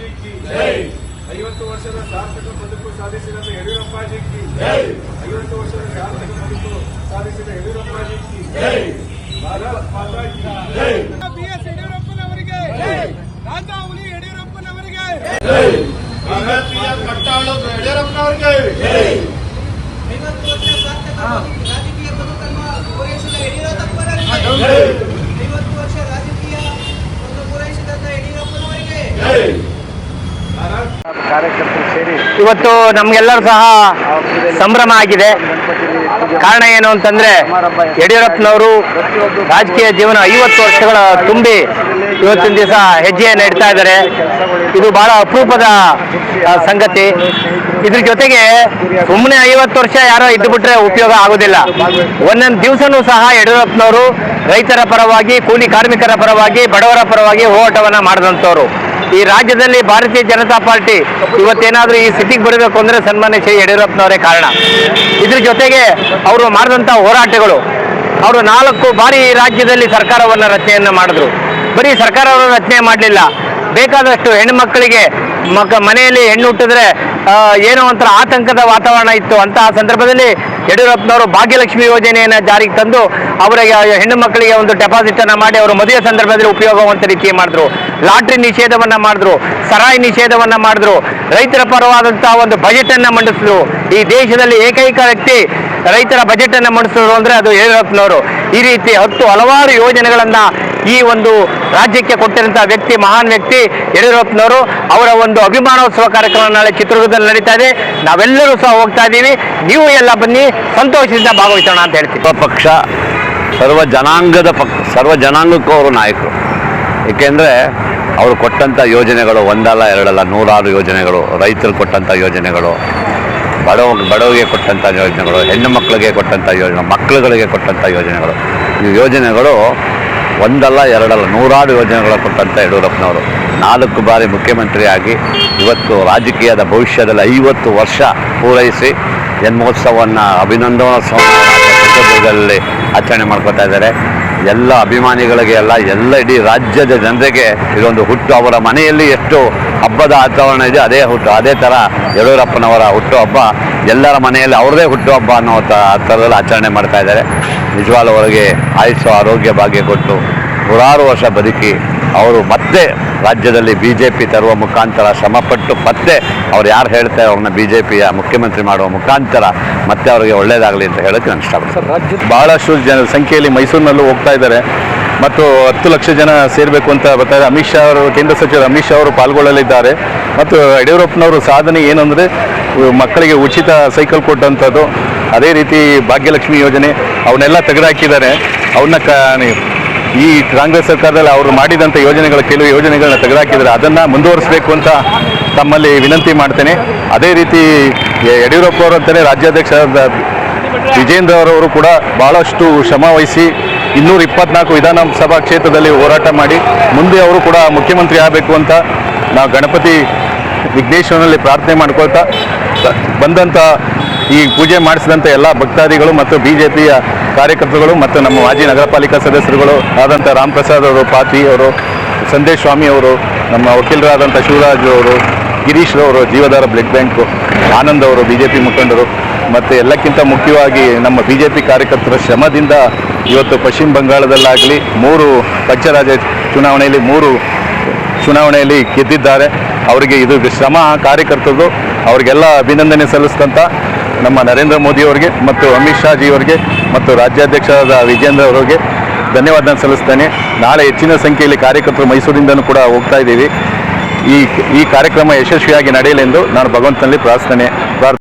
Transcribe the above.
ಯಡಿಯೂರಪ್ಪಾಜಿ ಕಿ ಜೈ. 50 ವರ್ಷದ ಸಾರ್ಥಕ ಬದುಕು ಸಾಧಿಸಿದ ಯಡಿಯೂರಪ್ಪಾಜಿ ಕಿ ಜೈ. 50 ವರ್ಷದ ಸಾರ್ಥಕ ಬದುಕು ಸಾಧಿಸಿದ ಯಡಿಯೂರಪ್ಪಾಜಿ ಕಿ ಜೈ. ಭಾರತ್ ಮಾತಾ ಕಿ ಜೈ. ಬಿಎಸ್ ಯಡಿಯೂರಪ್ಪನವರಿಗೆ ಜೈ. ರಾಜಾಹುಲಿ ಯಡಿಯೂರಪ್ಪನವರಿಗೆ ಜೈ. ಭಾರತೀಯ ಕಟ್ಟಾಳು ಯಡಿಯೂರಪ್ಪನವರಿಗೆ ಜೈ. 50 ವರ್ಷ ಸಾರ್ಥಕ ರಾಜಕೀಯ ಬದುಕನ್ನು ಪೂರೈಸಿದ ಯಡಿಯೂರಪ್ಪನವರಿಗೆ ಜೈ. 50 ವರ್ಷ ರಾಜಕೀಯ ಬದುಕು ಪೂರೈಸಿದ ಯಡಿಯೂರಪ್ಪನವರಿಗೆ ಜೈ. ಕಾರ್ಯಕರ್ತರು ಸೇರಿ ಇವತ್ತು ನಮ್ಗೆಲ್ಲರೂ ಸಹ ಸಂಭ್ರಮ ಆಗಿದೆ. ಕಾರಣ ಏನು ಅಂತಂದ್ರೆ ಯಡಿಯೂರಪ್ಪನವರು ರಾಜಕೀಯ ಜೀವನ 50 ವರ್ಷಗಳ ತುಂಬಿ ಇವತ್ತಿನ ದಿವಸ ಹೆಜ್ಜೆಯನ್ನು ಇಡ್ತಾ ಇದ್ದಾರೆ. ಇದು ಬಹಳ ಅಪರೂಪದ ಸಂಗತಿ. ಇದ್ರ ಜೊತೆಗೆ ಸುಮ್ಮನೆ 50 ವರ್ಷ ಯಾರೋ ಇದ್ದುಬಿಟ್ರೆ ಉಪಯೋಗ ಆಗೋದಿಲ್ಲ. ಒಂದೊಂದು ದಿವಸನೂ ಸಹ ಯಡಿಯೂರಪ್ಪನವರು ರೈತರ ಪರವಾಗಿ, ಕೂಲಿ ಕಾರ್ಮಿಕರ ಪರವಾಗಿ, ಬಡವರ ಪರವಾಗಿ ಹೋರಾಟವನ್ನ ಮಾಡಿದಂಥವ್ರು. ಈ ರಾಜ್ಯದಲ್ಲಿ ಭಾರತೀಯ ಜನತಾ ಪಾರ್ಟಿ ಇವತ್ತೇನಾದ್ರೂ ಈ ಸ್ಥಿತಿಗೆ ಬರಬೇಕು ಅಂದ್ರೆ ಸನ್ಮಾನ್ಯ ಶ್ರೀ ಯಡಿಯೂರಪ್ಪನವರೇ ಕಾರಣ. ಇದ್ರ ಜೊತೆಗೆ ಅವರು ಮಾಡಿದಂಥ ಹೋರಾಟಗಳು, ಅವರು 4 ಬಾರಿ ಈ ರಾಜ್ಯದಲ್ಲಿ ಸರ್ಕಾರವನ್ನು ರಚನೆಯನ್ನು ಮಾಡಿದ್ರು. ಬರೀ ಸರ್ಕಾರವನ್ನು ರಚನೆ ಮಾಡಲಿಲ್ಲ, ಬೇಕಾದಷ್ಟು ಹೆಣ್ಣುಮಕ್ಕಳಿಗೆ ಮನೆಯಲ್ಲಿ ಹೆಣ್ಣು ಹುಟ್ಟಿದ್ರೆ ಏನೋ ಒಂಥರ ಆತಂಕದ ವಾತಾವರಣ ಇತ್ತು. ಅಂತಹ ಸಂದರ್ಭದಲ್ಲಿ ಯಡಿಯೂರಪ್ಪನವರು ಭಾಗ್ಯಲಕ್ಷ್ಮಿ ಯೋಜನೆಯನ್ನು ಜಾರಿಗೆ ತಂದು ಅವರಿಗೆ ಹೆಣ್ಣು ಮಕ್ಕಳಿಗೆ ಒಂದು ಡೆಪಾಸಿಟ್ ಅನ್ನು ಮಾಡಿ ಅವರು ಮದುವೆ ಸಂದರ್ಭದಲ್ಲಿ ಉಪಯೋಗವಂತ ರೀತಿ ಮಾಡಿದ್ರು. ಲಾಟ್ರಿ ನಿಷೇಧವನ್ನ ಮಾಡಿದ್ರು, ಸರಾಯಿ ನಿಷೇಧವನ್ನ ಮಾಡಿದ್ರು, ರೈತರ ಪರವಾದಂತಹ ಒಂದು ಬಜೆಟ್ ಅನ್ನ ಮಂಡಿಸಿದ್ರು. ಈ ದೇಶದಲ್ಲಿ ಏಕೈಕ ವ್ಯಕ್ತಿ ರೈತರ ಬಜೆಟ್ ಅನ್ನು ಮಂಡಿಸಿದ್ರು ಅಂದ್ರೆ ಅದು ಯಡಿಯೂರಪ್ಪನವರು. ಈ ರೀತಿ ಹಲವಾರು ಯೋಜನೆಗಳನ್ನ ಈ ಒಂದು ರಾಜ್ಯಕ್ಕೆ ಕೊಟ್ಟಿರುವಂತಹ ವ್ಯಕ್ತಿ, ಮಹಾನ್ ವ್ಯಕ್ತಿ ಯಡಿಯೂರಪ್ಪನವರು. ಅವರ ಒಂದು ಅಭಿಮಾನೋತ್ಸವ ಕಾರ್ಯಕ್ರಮ ನಾಳೆ ಚಿತ್ರದುರ್ಗದಲ್ಲಿ ನಡೀತಾ ಇದೆ. ನಾವೆಲ್ಲರೂ ಸಹ ಹೋಗ್ತಾ ಇದ್ದೀವಿ. ನೀವು ಎಲ್ಲ ಬನ್ನಿ, ಸಂತೋಷದಿಂದ ಭಾಗವಹಿಸೋಣ ಅಂತ ಹೇಳ್ತೀವಿ. ಪಕ್ಷ ಸರ್ವ ಜನಾಂಗಕ್ಕೂ ಅವರು ನಾಯಕರು. ಏಕೆಂದರೆ ಅವರು ಕೊಟ್ಟಂಥ ಯೋಜನೆಗಳು ಒಂದಲ್ಲ ಎರಡಲ್ಲ, 106 ಯೋಜನೆಗಳು, ರೈತರು ಕೊಟ್ಟಂಥ ಯೋಜನೆಗಳು, ಬಡವರಿಗೆ ಕೊಟ್ಟಂಥ ಯೋಜನೆಗಳು, ಹೆಣ್ಣು ಮಕ್ಕಳಿಗೆ ಕೊಟ್ಟಂಥ ಯೋಜನೆ, ಮಕ್ಕಳುಗಳಿಗೆ ಕೊಟ್ಟಂಥ ಯೋಜನೆಗಳು. ಈ ಯೋಜನೆಗಳು ಒಂದಲ್ಲ ಎರಡಲ್ಲ 106 ಯೋಜನೆಗಳು ಕೊಟ್ಟಂಥ ಯಡಿಯೂರಪ್ಪನವರು 4 ಬಾರಿ ಮುಖ್ಯಮಂತ್ರಿಯಾಗಿ ಇವತ್ತು ರಾಜಕೀಯದ ಭವಿಷ್ಯದಲ್ಲಿ 50 ವರ್ಷ ಪೂರೈಸಿ ಜನ್ಮೋತ್ಸವವನ್ನು, ಅಭಿನಂದನೋತ್ಸವವನ್ನು ಚಿತ್ರದುರ್ಗದಲ್ಲಿ ಆಚರಣೆ ಮಾಡ್ಕೊತಾ ಇದ್ದಾರೆ. ಎಲ್ಲ ಅಭಿಮಾನಿಗಳಿಗೆ ಎಲ್ಲ ಇಡೀ ರಾಜ್ಯದ ಜನರಿಗೆ ಇದೊಂದು ಹುಟ್ಟು. ಅವರ ಮನೆಯಲ್ಲಿ ಎಷ್ಟು ಹಬ್ಬದ ವಾತಾವರಣ ಇದೆ, ಅದೇ ಥರ ಯಡಿಯೂರಪ್ಪನವರ ಹುಟ್ಟುಹಬ್ಬ ಎಲ್ಲರ ಮನೆಯಲ್ಲಿ ಅವ್ರದೇ ಹುಟ್ಟುಹಬ್ಬ ಅನ್ನೋ ಥರದಲ್ಲಿ ಆಚರಣೆ ಮಾಡ್ತಾ ಇದ್ದಾರೆ. ನಿಜವಾಗ್ಲೂ ಅವರಿಗೆ ಆಯುಷ್ಯ ಆರೋಗ್ಯ ಭಾಗ್ಯ ಕೊಟ್ಟು 106 ವರ್ಷ ಬದುಕಿ ಅವರು ಮತ್ತೆ ರಾಜ್ಯದಲ್ಲಿ BJP ತರುವ ಮುಖಾಂತರ ಶ್ರಮಪಟ್ಟು ಮತ್ತೆ ಅವ್ರು ಯಾರು ಹೇಳ್ತಾರೆ ಅವ್ರನ್ನ BJPಯ ಮುಖ್ಯಮಂತ್ರಿ ಮಾಡುವ ಮುಖಾಂತರ ಮತ್ತೆ ಅವರಿಗೆ ಒಳ್ಳೆಯದಾಗಲಿ ಅಂತ ಹೇಳೋಕ್ಕೆ ನಾನು ಇಷ್ಟಪಡ್ತೀನಿ. ಬಹಳಷ್ಟು ಸಂಖ್ಯೆಯಲ್ಲಿ ಮೈಸೂರಿನಲ್ಲೂ ಹೋಗ್ತಾ ಇದ್ದಾರೆ ಮತ್ತು 10 ಲಕ್ಷ ಜನ ಸೇರಬೇಕು ಅಂತ ಬರ್ತಾ ಇದೆ. ಅಮಿತ್ ಶಾ ಅವರು, ಕೇಂದ್ರ ಸಚಿವರು ಅಮಿತ್ ಶಾ ಅವರು ಪಾಲ್ಗೊಳ್ಳಲಿದ್ದಾರೆ. ಮತ್ತು ಯಡಿಯೂರಪ್ಪನವರು ಸಾಧನೆ ಏನಂದರೆ ಮಕ್ಕಳಿಗೆ ಉಚಿತ ಸೈಕಲ್ ಕೊಟ್ಟಂಥದ್ದು, ಅದೇ ರೀತಿ ಭಾಗ್ಯಲಕ್ಷ್ಮಿ ಯೋಜನೆ ಅವನ್ನೆಲ್ಲ ತೆಗೆದುಹಾಕಿದ್ದಾರೆ. ಅವನ್ನ ಈ ಕಾಂಗ್ರೆಸ್ ಸರ್ಕಾರದಲ್ಲಿ ಅವರು ಮಾಡಿದಂಥ ಕೆಲವು ಯೋಜನೆಗಳನ್ನ ತೆಗೆದುಹಾಕಿದ್ದಾರೆ. ಅದನ್ನು ಮುಂದುವರಿಸಬೇಕು ಅಂತ ತಮ್ಮಲ್ಲಿ ವಿನಂತಿ ಮಾಡ್ತೇನೆ. ಅದೇ ರೀತಿ ಯಡಿಯೂರಪ್ಪ ಅವರಂತಲೇ ರಾಜ್ಯಾಧ್ಯಕ್ಷರಾದ ವಿಜೇಂದ್ರ ಅವರವರು ಕೂಡ ಭಾಳಷ್ಟು ಶ್ರಮ ವಹಿಸಿ 224 ವಿಧಾನಸಭಾ ಕ್ಷೇತ್ರದಲ್ಲಿ ಹೋರಾಟ ಮಾಡಿ ಮುಂದೆ ಅವರು ಕೂಡ ಮುಖ್ಯಮಂತ್ರಿ ಆಗಬೇಕು ಅಂತ ನಾವು ಗಣಪತಿ ವಿಘ್ನೇಶ್ವರನಲ್ಲಿ ಪ್ರಾರ್ಥನೆ ಮಾಡ್ಕೊಳ್ತಾ ಬಂದಂಥ ಈ ಪೂಜೆ ಮಾಡಿಸಿದಂಥ ಎಲ್ಲ ಭಕ್ತಾದಿಗಳು ಮತ್ತು BJPಯ ಕಾರ್ಯಕರ್ತರುಗಳು ಮತ್ತು ನಮ್ಮ ಮಾಜಿ ನಗರ ಪಾಲಿಕಾ ಸದಸ್ಯರುಗಳು ಆದಂಥ ರಾಮ್ ಪ್ರಸಾದ್ ಅವರು, ಪಾತಿ ಅವರು, ಸಂದೇಶ್ ಸ್ವಾಮಿ ಅವರು, ನಮ್ಮ ವಕೀಲರಾದಂಥ ಶಿವರಾಜ್ ಅವರು, ಗಿರೀಶ್ ಅವರು, ಜೀವಧಾರ ಬ್ಲಡ್ ಬ್ಯಾಂಕು, ಆನಂದ್ ಅವರು, BJP ಮುಖಂಡರು ಮತ್ತು ಎಲ್ಲಕ್ಕಿಂತ ಮುಖ್ಯವಾಗಿ ನಮ್ಮ BJP ಕಾರ್ಯಕರ್ತರ ಶ್ರಮದಿಂದ ಇವತ್ತು ಪಶ್ಚಿಮ ಬಂಗಾಳದಲ್ಲಾಗಲಿ 3 ಪಂಚರಾಜ್ಯ ಚುನಾವಣೆಯಲ್ಲಿ 3 ಚುನಾವಣೆಯಲ್ಲಿ ಗೆದ್ದಿದ್ದಾರೆ. ಅವರಿಗೆ ಇದು ಶ್ರಮ ಕಾರ್ಯಕರ್ತರು, ಅವರಿಗೆಲ್ಲ ಅಭಿನಂದನೆ ಸಲ್ಲಿಸಿದಂಥ ನಮ್ಮ ನರೇಂದ್ರ ಮೋದಿ ಅವರಿಗೆ ಮತ್ತು ಅಮಿತ್ ಶಾ ಜಿ ಅವರಿಗೆ ಮತ್ತು ರಾಜ್ಯಾಧ್ಯಕ್ಷರಾದ ವಿಜೇಂದ್ರ ಅವರಿಗೆ ಧನ್ಯವಾದ ಸಲ್ಲಿಸ್ತೇನೆ. ನಾಳೆ ಹೆಚ್ಚಿನ ಸಂಖ್ಯೆಯಲ್ಲಿ ಕಾರ್ಯಕರ್ತರು ಮೈಸೂರಿಂದನೂ ಕೂಡ ಹೋಗ್ತಾ ಇದ್ದೀವಿ. ಈ ಕಾರ್ಯಕ್ರಮ ಯಶಸ್ವಿಯಾಗಿ ನಡೆಯಲೆಂದು ನಾನು ಭಗವಂತನಲ್ಲಿ ಪ್ರಾರ್ಥನೆ